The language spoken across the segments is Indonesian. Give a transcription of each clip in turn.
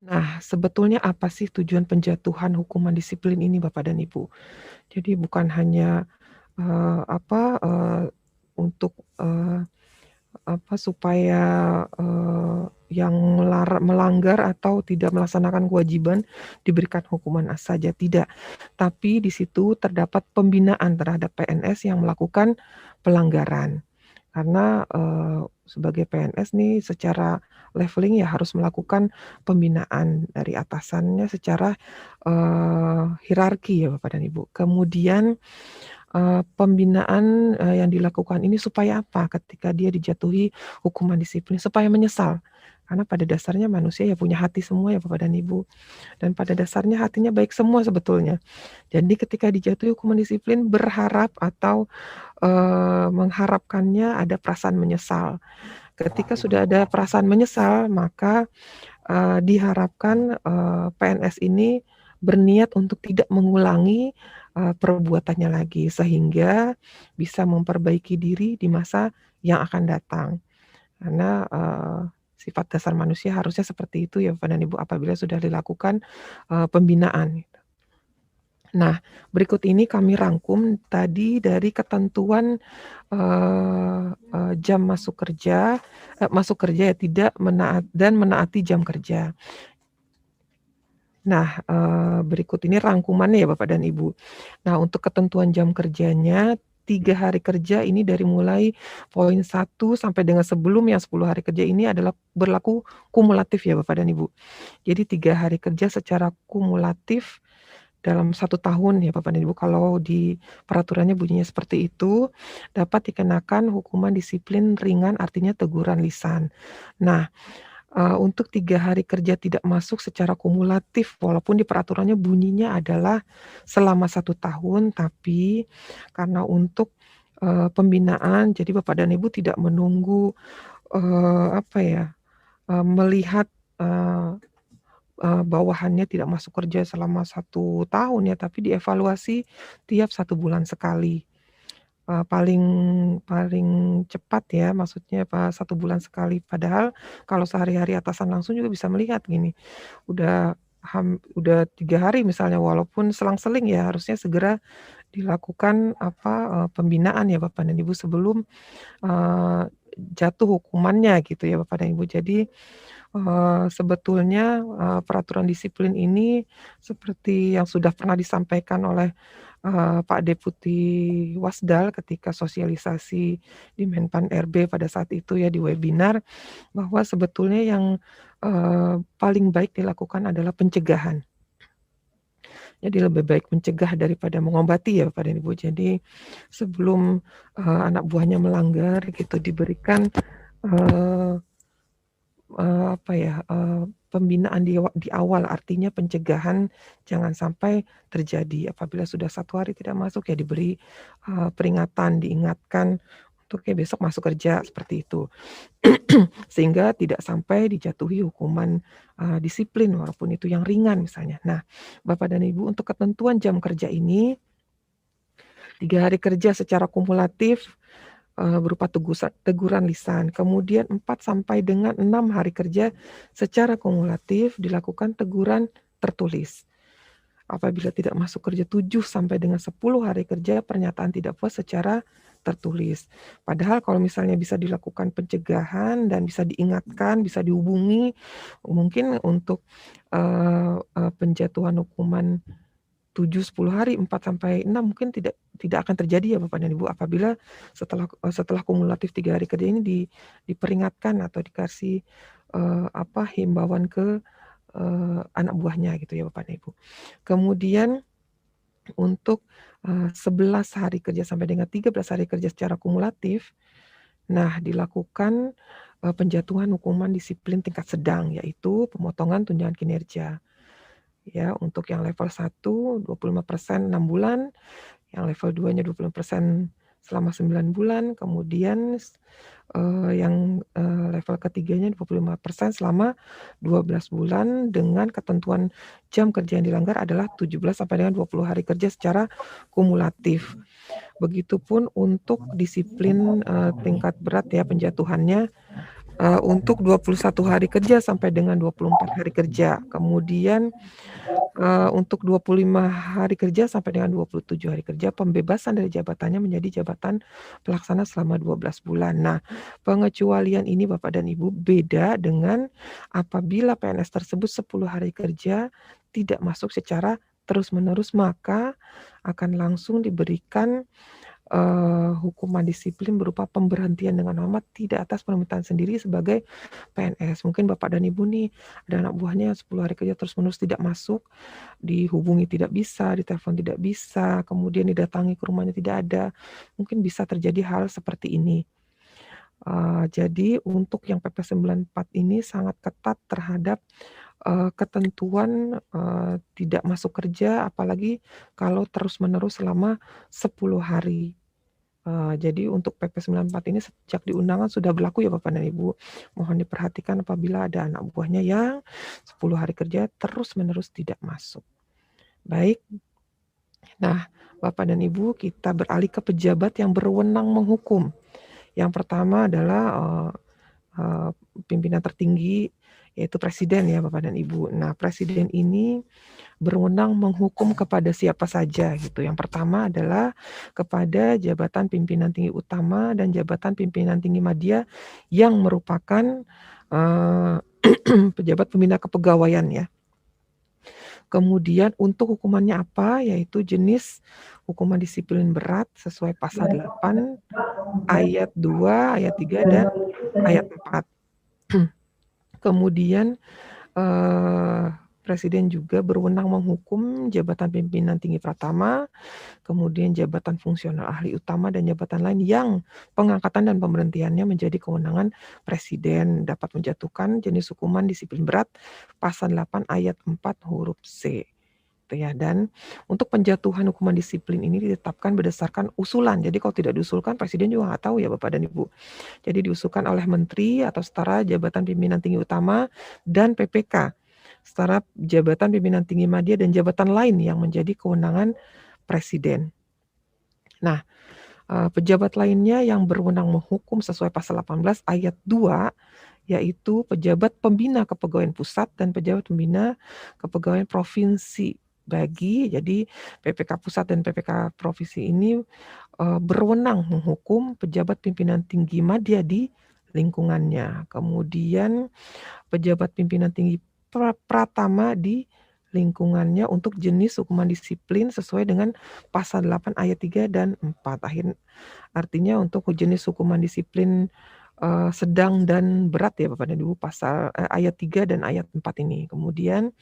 Nah, sebetulnya apa sih tujuan penjatuhan hukuman disiplin ini Bapak dan Ibu? Jadi bukan hanya, untuk, supaya, yang melanggar atau tidak melaksanakan kewajiban diberikan hukuman saja, tidak. Tapi di situ terdapat pembinaan terhadap PNS yang melakukan pelanggaran. Karena, sebagai PNS nih secara leveling ya harus melakukan pembinaan dari atasannya secara, hierarki ya Bapak dan Ibu. Kemudian, pembinaan, yang dilakukan ini supaya apa? Ketika dia dijatuhi hukuman disiplin, supaya menyesal. Karena pada dasarnya manusia ya punya hati semua ya Bapak dan Ibu, dan pada dasarnya hatinya baik semua sebetulnya. Jadi ketika dijatuhi hukuman disiplin berharap atau, mengharapkannya ada perasaan menyesal. Ketika sudah ada perasaan menyesal, maka, diharapkan, PNS ini berniat untuk tidak mengulangi, perbuatannya lagi, sehingga bisa memperbaiki diri di masa yang akan datang. Karena, sifat dasar manusia harusnya seperti itu ya Bapak dan Ibu, apabila sudah dilakukan, pembinaan. Nah, berikut ini kami rangkum tadi dari ketentuan, jam masuk kerja ya, tidak menaati jam kerja. Nah, berikut ini rangkumannya ya Bapak dan Ibu. Nah, untuk ketentuan jam kerjanya, 3 hari kerja ini dari mulai poin 1 sampai dengan sebelum yang 10 hari kerja ini adalah berlaku kumulatif ya Bapak dan Ibu. Jadi 3 hari kerja secara kumulatif dalam 1 tahun ya Bapak dan Ibu, kalau di peraturannya bunyinya seperti itu, dapat dikenakan hukuman disiplin ringan artinya teguran lisan. Nah, untuk 3 hari kerja tidak masuk secara kumulatif walaupun di peraturannya bunyinya adalah selama 1 tahun, tapi karena untuk, pembinaan jadi Bapak dan Ibu tidak menunggu, melihat, eee bawahannya tidak masuk kerja selama 1 tahun ya, tapi dievaluasi tiap 1 bulan sekali. Paling paling cepat ya, maksudnya 1 bulan sekali. Padahal kalau sehari-hari atasan langsung juga bisa melihat gini, udah udah 3 hari misalnya, walaupun selang-seling ya, harusnya segera dilakukan pembinaan ya Bapak dan Ibu sebelum, eee, jatuh hukumannya gitu ya Bapak dan Ibu. Jadi, sebetulnya, peraturan disiplin ini seperti yang sudah pernah disampaikan oleh, Pak Deputi Wasdal ketika sosialisasi di Menpan RB pada saat itu ya di webinar, bahwa sebetulnya yang, paling baik dilakukan adalah pencegahan. Jadi lebih baik mencegah daripada mengobati ya Bapak dan Ibu. Jadi sebelum, anak buahnya melanggar gitu diberikan, eee pembinaan di awal, artinya pencegahan jangan sampai terjadi. Apabila sudah 1 hari tidak masuk, ya diberi, peringatan, diingatkan untuk, "Ya besok masuk kerja," seperti itu. Sehingga tidak sampai dijatuhi hukuman, disiplin walaupun itu yang ringan misalnya. Nah, Bapak dan Ibu untuk ketentuan jam kerja ini, 3 hari kerja secara kumulatif, berupa teguran lisan, kemudian 4 sampai dengan 6 hari kerja secara kumulatif dilakukan teguran tertulis. Apabila tidak masuk kerja 7 sampai dengan 10 hari kerja, pernyataan tidak puas secara tertulis. Padahal kalau misalnya bisa dilakukan pencegahan dan bisa diingatkan, bisa dihubungi, mungkin untuk, penjatuhan hukuman 7, 10 hari, 4 sampai 6 mungkin tidak tidak akan terjadi ya Bapak dan Ibu, apabila setelah kumulatif 3 hari kerja ini diperingatkan atau dikasih, himbauan ke, anak buahnya gitu ya Bapak dan Ibu. Kemudian untuk, 11 hari kerja sampai dengan 13 hari kerja secara kumulatif, nah dilakukan, penjatuhan hukuman disiplin tingkat sedang, yaitu pemotongan tunjangan kinerja. Ya, untuk yang level 1 25% 6 bulan, yang level 2-nya 25% selama 9 bulan, kemudian yang, level ketiganya 25% selama 12 bulan dengan ketentuan jam kerja yang dilanggar adalah 17 sampai dengan 20 hari kerja secara kumulatif. Begitupun untuk disiplin, tingkat berat ya penjatuhannya, untuk 21 hari kerja sampai dengan 24 hari kerja. Kemudian untuk 25 hari kerja sampai dengan 27 hari kerja, pembebasan dari jabatannya menjadi jabatan pelaksana selama 12 bulan. Nah, pengecualian ini Bapak dan Ibu beda dengan apabila PNS tersebut 10 hari kerja tidak masuk secara terus-menerus, maka akan langsung diberikan hukuman disiplin berupa pemberhentian dengan hormat tidak atas permintaan sendiri sebagai PNS. Mungkin Bapak dan Ibu nih ada anak buahnya 10 hari kerja terus-menerus tidak masuk, dihubungi tidak bisa, ditelepon tidak bisa, kemudian didatangi ke rumahnya tidak ada. Mungkin bisa terjadi hal seperti ini. Jadi untuk yang PP 94 ini sangat ketat terhadap ketentuan tidak masuk kerja, apalagi kalau terus-menerus selama 10 hari. Jadi untuk PP 94 ini sejak di undangan sudah berlaku ya Bapak dan Ibu. Mohon diperhatikan apabila ada anak buahnya yang 10 hari kerja terus-menerus tidak masuk. Baik. Nah, Bapak dan Ibu, kita beralih ke pejabat yang berwenang menghukum. Yang pertama adalah pimpinan tertinggi, yaitu presiden ya Bapak dan Ibu. Nah, presiden ini berwenang menghukum kepada siapa saja gitu. Yang pertama adalah kepada jabatan pimpinan tinggi utama dan jabatan pimpinan tinggi media yang merupakan pejabat pembina kepegawaian ya. Kemudian untuk hukumannya apa? Yaitu jenis hukuman disiplin berat sesuai pasal 8 ayat 2, ayat 3 dan ayat 4. Kemudian Presiden juga berwenang menghukum jabatan pimpinan tinggi pratama, kemudian jabatan fungsional ahli utama dan jabatan lain yang pengangkatan dan pemberhentiannya menjadi kewenangan Presiden, dapat menjatuhkan jenis hukuman disiplin berat pasal 8 ayat 4 huruf C. Ya, dan untuk penjatuhan hukuman disiplin ini ditetapkan berdasarkan usulan. Jadi kalau tidak diusulkan, Presiden juga nggak tahu ya Bapak dan Ibu. Jadi diusulkan oleh Menteri atau setara jabatan pimpinan tinggi utama dan PPK, setara jabatan pimpinan tinggi media dan jabatan lain yang menjadi kewenangan Presiden. Nah, pejabat lainnya yang berwenang menghukum sesuai pasal 18 ayat 2, yaitu pejabat pembina kepegawaian pusat dan pejabat pembina kepegawaian provinsi. Jadi PPK pusat dan PPK provinsi ini berwenang menghukum pejabat pimpinan tinggi media di lingkungannya. Kemudian pejabat pimpinan tinggi pratama di lingkungannya untuk jenis hukuman disiplin sesuai dengan pasal 8 ayat 3 dan 4. Artinya untuk jenis hukuman disiplin sedang dan berat ya Bapak dan Ibu, pasal ayat 3 dan ayat 4 ini. Kemudian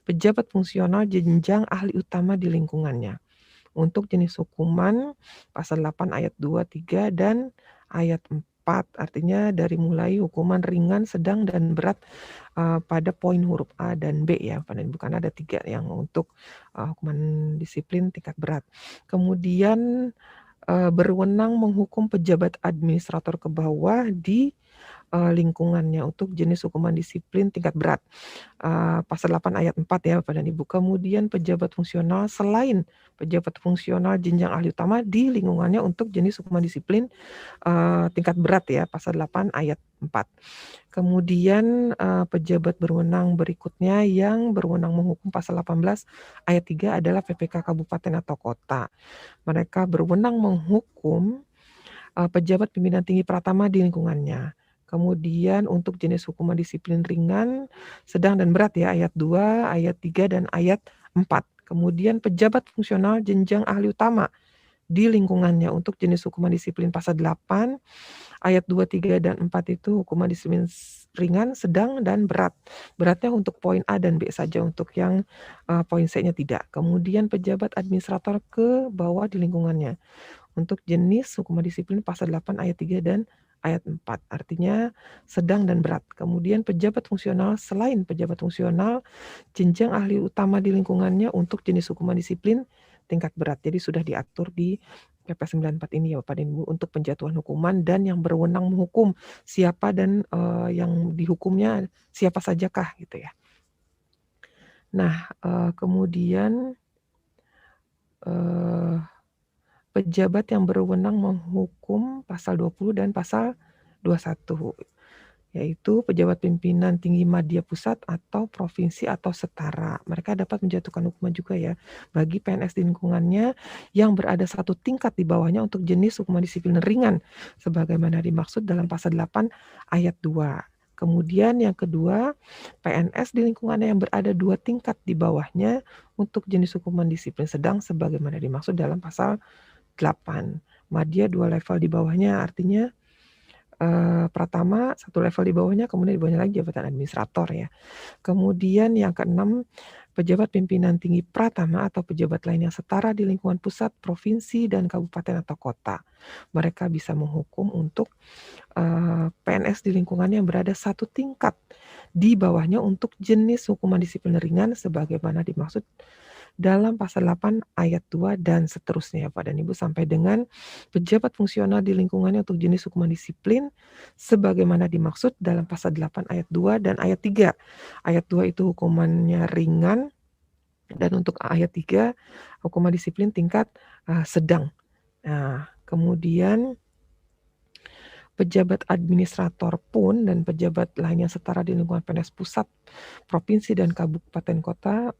pejabat fungsional jenjang ahli utama di lingkungannya. Untuk jenis hukuman pasal 8 ayat 2, 3 dan ayat 4. Artinya dari mulai hukuman ringan, sedang dan berat pada poin huruf A dan B ya Bapak dan Ibu, karena ada 3 yang untuk hukuman disiplin tingkat berat. Kemudian berwenang menghukum pejabat administrator ke bawah di lingkungannya untuk jenis hukuman disiplin tingkat berat. Pasal 8 ayat 4 ya Bapak dan Ibu. Kemudian pejabat fungsional selain pejabat fungsional jenjang ahli utama di lingkungannya untuk jenis hukuman disiplin tingkat berat ya, pasal 8 ayat 4. Kemudian pejabat berwenang berikutnya yang berwenang menghukum pasal 18 ayat 3 adalah PPK kabupaten atau kota. Mereka berwenang menghukum pejabat pimpinan tinggi pratama di lingkungannya. Kemudian untuk jenis hukuman disiplin ringan, sedang dan berat ya, ayat 2, ayat 3 dan ayat 4. Kemudian pejabat fungsional jenjang ahli utama di lingkungannya untuk jenis hukuman disiplin pasal 8 ayat 2, 3 dan 4 itu hukuman disiplin ringan, sedang dan berat. Beratnya untuk poin A dan B saja, untuk yang poin C-nya tidak. Kemudian pejabat administrator ke bawah di lingkungannya untuk jenis hukuman disiplin pasal 8 ayat 3 dan ayat 4. Artinya sedang dan berat. Kemudian pejabat fungsional selain pejabat fungsional jenjang ahli utama di lingkungannya untuk jenis hukuman disiplin tingkat berat. Jadi sudah diatur di PP 94 ini ya Bapak dan Ibu untuk penjatuhan hukuman dan yang berwenang menghukum siapa dan yang dihukumnya siapa sajakah gitu ya. Nah, kemudian pejabat yang berwenang menghukum pasal 20 dan pasal 21, yaitu pejabat pimpinan tinggi madya pusat atau provinsi atau setara. Mereka dapat menjatuhkan hukuman juga ya bagi PNS di lingkungannya yang berada satu tingkat di bawahnya untuk jenis hukuman disiplin ringan sebagaimana dimaksud dalam pasal 8 ayat 2. Kemudian yang kedua, PNS di lingkungannya yang berada 2 tingkat di bawahnya untuk jenis hukuman disiplin sedang sebagaimana dimaksud dalam pasal 8. Madya 2 level di bawahnya artinya Pratama 1 level di bawahnya, kemudian di bawahnya lagi jabatan administrator ya. Kemudian yang keenam, pejabat pimpinan tinggi pratama atau pejabat lain yang setara di lingkungan pusat, provinsi, dan kabupaten atau kota. Mereka bisa menghukum untuk PNS di lingkungannya yang berada satu tingkat di bawahnya untuk jenis hukuman disiplin ringan sebagaimana dimaksud dalam pasal 8 ayat 2 dan seterusnya ya Pak dan Ibu sampai dengan pejabat fungsional di lingkungannya untuk jenis hukuman disiplin sebagaimana dimaksud dalam pasal 8 ayat 2 dan ayat 3. Ayat 2 itu hukumannya ringan dan untuk ayat 3 hukuman disiplin tingkat sedang. Nah, kemudian pejabat administrator pun dan pejabat lain yang setara di lingkungan PNS pusat, provinsi, dan kabupaten kota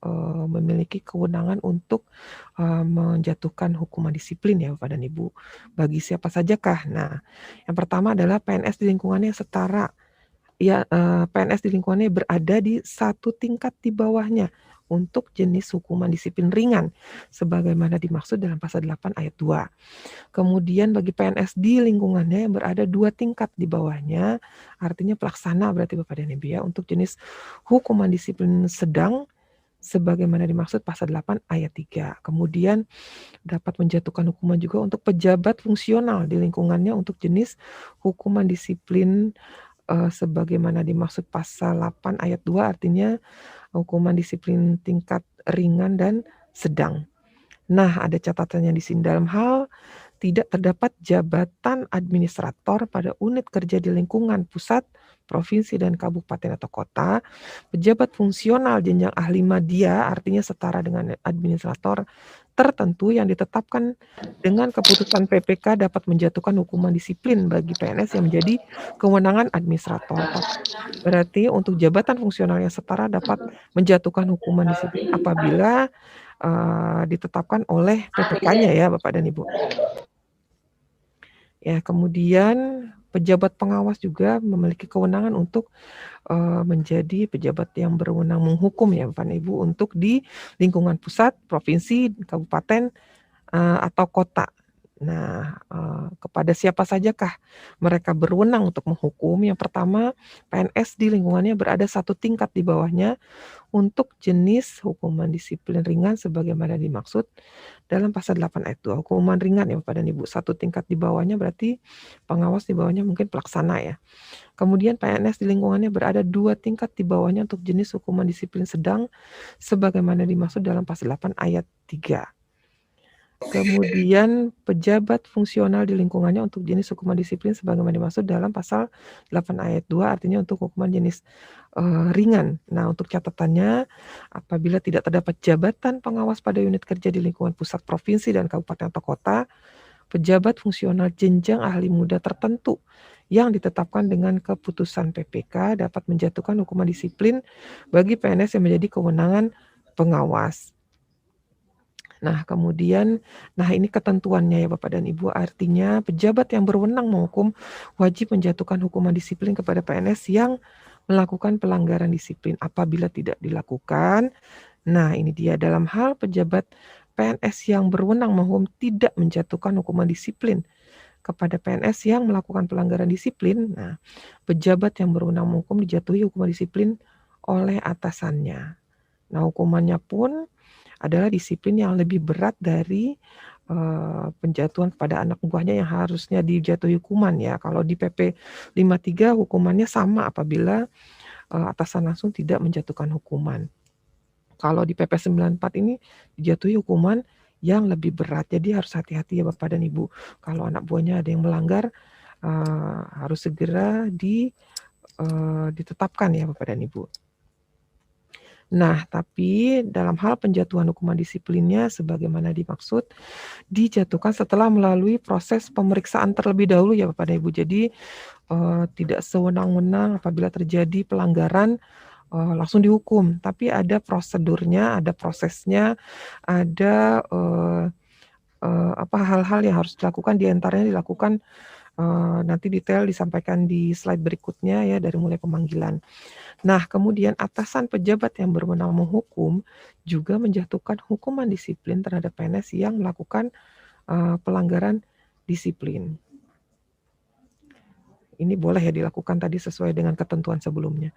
memiliki kewenangan untuk menjatuhkan hukuman disiplin ya Bapak dan Ibu. Bagi siapa sajakah? Nah, yang pertama adalah PNS di lingkungannya yang setara. Ya, PNS di lingkungannya berada di satu tingkat di bawahnya untuk jenis hukuman disiplin ringan sebagaimana dimaksud dalam pasal 8 ayat 2. Kemudian bagi PNS di lingkungannya yang berada 2 tingkat di bawahnya, artinya pelaksana berarti Bapak dan Ibu ya, untuk jenis hukuman disiplin sedang sebagaimana dimaksud pasal 8 ayat 3. Kemudian dapat menjatuhkan hukuman juga untuk pejabat fungsional di lingkungannya untuk jenis hukuman disiplin sebagaimana dimaksud pasal 8 ayat 2, artinya hukuman disiplin tingkat ringan dan sedang. Nah, ada catatannya di sini dalam hal tidak terdapat jabatan administrator pada unit kerja di lingkungan pusat, provinsi, dan kabupaten atau kota, pejabat fungsional jenjang ahli madya artinya setara dengan administrator tertentu yang ditetapkan dengan keputusan PPK dapat menjatuhkan hukuman disiplin bagi PNS yang menjadi kewenangan administrator. Berarti untuk jabatan fungsional yang setara dapat menjatuhkan hukuman disiplin apabila ditetapkan oleh PPK-nya ya Bapak dan Ibu. Ya, kemudian pejabat pengawas juga memiliki kewenangan untuk menjadi pejabat yang berwenang menghukum ya Bapak dan Ibu untuk di lingkungan pusat, provinsi, kabupaten, atau kota. Nah, kepada siapa sajakah mereka berwenang untuk menghukum? Yang pertama, PNS di lingkungannya berada satu tingkat di bawahnya untuk jenis hukuman disiplin ringan sebagaimana dimaksud dalam pasal 8 ayat 2. Hukuman ringan ya Bapak dan Ibu, satu tingkat di bawahnya berarti pengawas di bawahnya mungkin pelaksana ya. Kemudian PNS di lingkungannya berada 2 tingkat di bawahnya untuk jenis hukuman disiplin sedang sebagaimana dimaksud dalam pasal 8 ayat 3. Kemudian pejabat fungsional di lingkungannya untuk jenis hukuman disiplin sebagaimana dimaksud dalam pasal 8 ayat 2 artinya untuk hukuman jenis ringan. Nah, untuk catatannya apabila tidak terdapat jabatan pengawas pada unit kerja di lingkungan pusat, provinsi, dan kabupaten atau kota, pejabat fungsional jenjang ahli muda tertentu yang ditetapkan dengan keputusan PPK dapat menjatuhkan hukuman disiplin bagi PNS yang menjadi kewenangan pengawas. Nah, kemudian, ini ketentuannya ya Bapak dan Ibu, artinya pejabat yang berwenang menghukum wajib menjatuhkan hukuman disiplin kepada PNS yang melakukan pelanggaran disiplin. Apabila tidak dilakukan, nah ini dia dalam hal pejabat PNS yang berwenang menghukum tidak menjatuhkan hukuman disiplin kepada PNS yang melakukan pelanggaran disiplin, nah pejabat yang berwenang menghukum dijatuhi hukuman disiplin oleh atasannya. Nah, hukumannya pun adalah disiplin yang lebih berat dari penjatuhan kepada anak buahnya yang harusnya dijatuhi hukuman ya. Kalau di PP 53 hukumannya sama apabila atasan langsung tidak menjatuhkan hukuman. Kalau di PP 94 ini dijatuhi hukuman yang lebih berat. Jadi harus hati-hati ya Bapak dan Ibu. Kalau anak buahnya ada yang melanggar harus segera ditetapkan ya Bapak dan Ibu. Nah, tapi dalam hal penjatuhan hukuman disiplinnya sebagaimana dimaksud, dijatuhkan setelah melalui proses pemeriksaan terlebih dahulu ya Bapak dan Ibu. Jadi, tidak sewenang-wenang apabila terjadi pelanggaran, langsung dihukum, tapi ada prosedurnya, ada prosesnya, ada, hal-hal yang harus dilakukan, di antaranya dilakukan, nanti detail disampaikan di slide berikutnya ya, dari mulai pemanggilan. Nah, kemudian atasan pejabat yang berwenang menghukum juga menjatuhkan hukuman disiplin terhadap PNS yang melakukan, pelanggaran disiplin. Ini boleh ya dilakukan tadi sesuai dengan ketentuan sebelumnya.